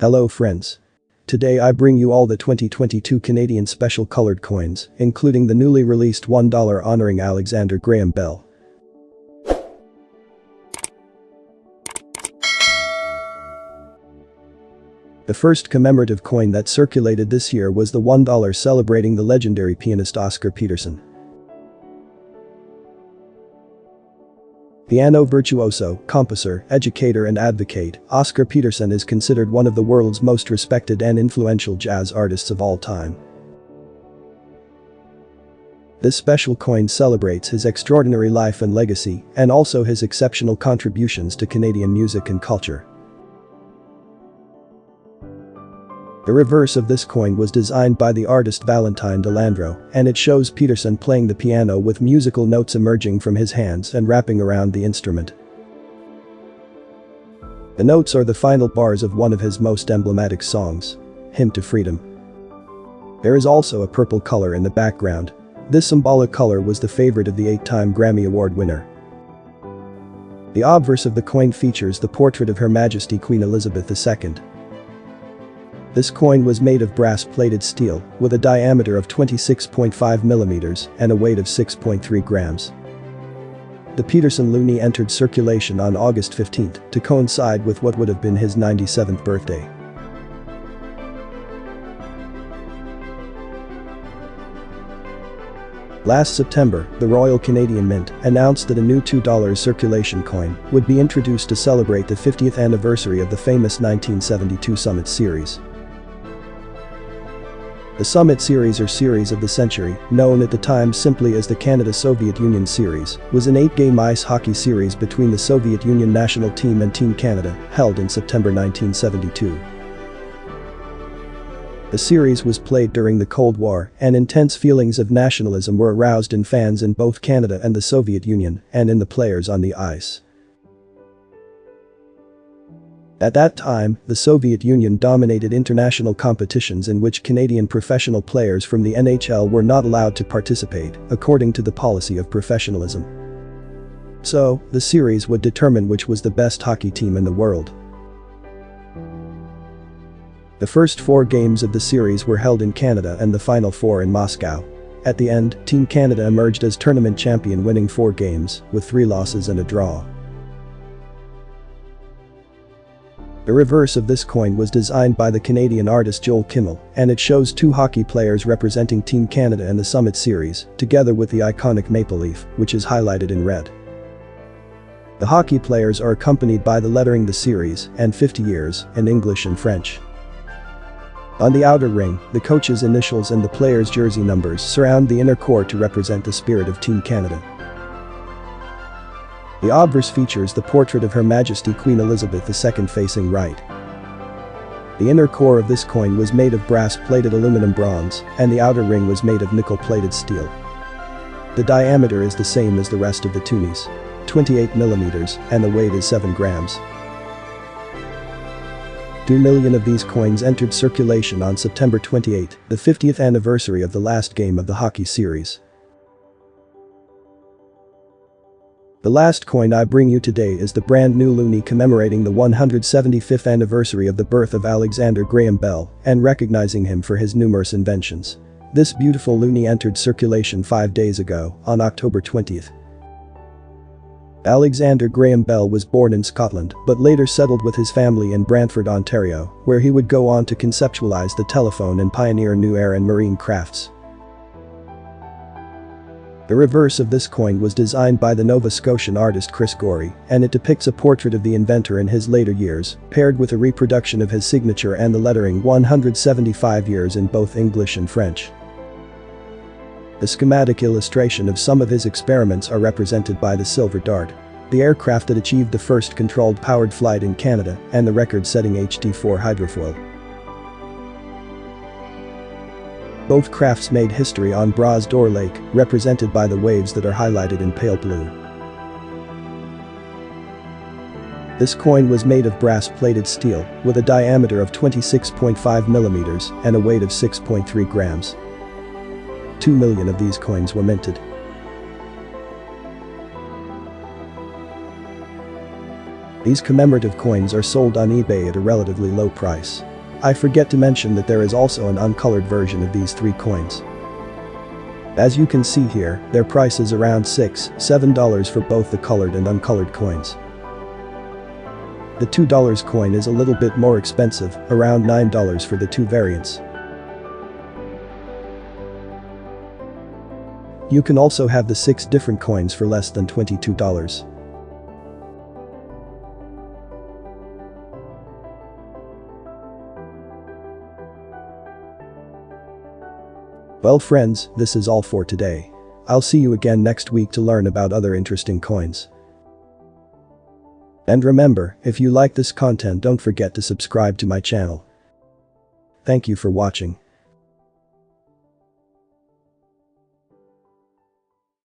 Hello friends. Today I bring you all the 2022 Canadian special colored coins, including the newly released $1 honoring Alexander Graham Bell. The first commemorative coin that circulated this year was the $1 celebrating the legendary pianist Oscar Peterson. Piano virtuoso, composer, educator and advocate, Oscar Peterson is considered one of the world's most respected and influential jazz artists of all time. This special coin celebrates his extraordinary life and legacy, and also his exceptional contributions to Canadian music and culture. The reverse of this coin was designed by the artist Valentine Delandro, and it shows Peterson playing the piano with musical notes emerging from his hands and wrapping around the instrument. The notes are the final bars of one of his most emblematic songs, Hymn to Freedom. There is also a purple color in the background. This symbolic color was the favorite of the 8-time Grammy Award winner. The obverse of the coin features the portrait of Her Majesty Queen Elizabeth II. This coin was made of brass-plated steel, with a diameter of 26.5 mm and a weight of 6.3 grams. The Peterson loonie entered circulation on August 15 to coincide with what would have been his 97th birthday. Last September, the Royal Canadian Mint announced that a new $2 circulation coin would be introduced to celebrate the 50th anniversary of the famous 1972 Summit Series. The Summit Series, or Series of the Century, known at the time simply as the Canada-Soviet Union Series, was an 8-game ice hockey series between the Soviet Union national team and Team Canada, held in September 1972. The series was played during the Cold War, and intense feelings of nationalism were aroused in fans in both Canada and the Soviet Union, and in the players on the ice. At that time, the Soviet Union dominated international competitions in which Canadian professional players from the NHL were not allowed to participate, according to the policy of professionalism. So, the series would determine which was the best hockey team in the world. The first 4 games of the series were held in Canada and the final 4 in Moscow. At the end, Team Canada emerged as tournament champion, winning 4 games, with 3 losses and a draw. The reverse of this coin was designed by the Canadian artist Joel Kimmel, and it shows 2 hockey players representing Team Canada in the Summit Series, together with the iconic maple leaf, which is highlighted in red. The hockey players are accompanied by the lettering "The Series" and 50 years in English and French. On the outer ring, the coach's initials and the players' jersey numbers surround the inner core to represent the spirit of Team Canada. The obverse features the portrait of Her Majesty Queen Elizabeth II facing right. The inner core of this coin was made of brass-plated aluminum bronze, and the outer ring was made of nickel-plated steel. The diameter is the same as the rest of the toonies, 28 mm, and the weight is 7 grams. 2 million of these coins entered circulation on September 28, the 50th anniversary of the last game of the hockey series. The last coin I bring you today is the brand new loonie commemorating the 175th anniversary of the birth of Alexander Graham Bell and recognizing him for his numerous inventions. This beautiful loonie entered circulation 5 days ago, on October 20th. Alexander Graham Bell was born in Scotland but later settled with his family in Brantford, Ontario, where he would go on to conceptualize the telephone and pioneer new air and marine crafts. The reverse of this coin was designed by the Nova Scotian artist Chris Gorey, and it depicts a portrait of the inventor in his later years, paired with a reproduction of his signature and the lettering 175 years in both English and French. The schematic illustration of some of his experiments are represented by the Silver Dart, the aircraft that achieved the first controlled powered flight in Canada, and the record-setting HD-4 hydrofoil. Both crafts made history on Bras d'Or Lake, represented by the waves that are highlighted in pale blue. This coin was made of brass-plated steel, with a diameter of 26.5 mm and a weight of 6.3 grams. 2 million of these coins were minted. These commemorative coins are sold on eBay at a relatively low price. I forget to mention that there is also an uncolored version of these 3 coins. As you can see here, their price is around $6-7 for both the colored and uncolored coins. The $2 coin is a little bit more expensive, around $9 for the 2 variants. You can also have the 6 different coins for less than $22. Well friends, this is all for today. I'll see you again next week to learn about other interesting coins. And remember, if you like this content, don't forget to subscribe to my channel. Thank you for watching.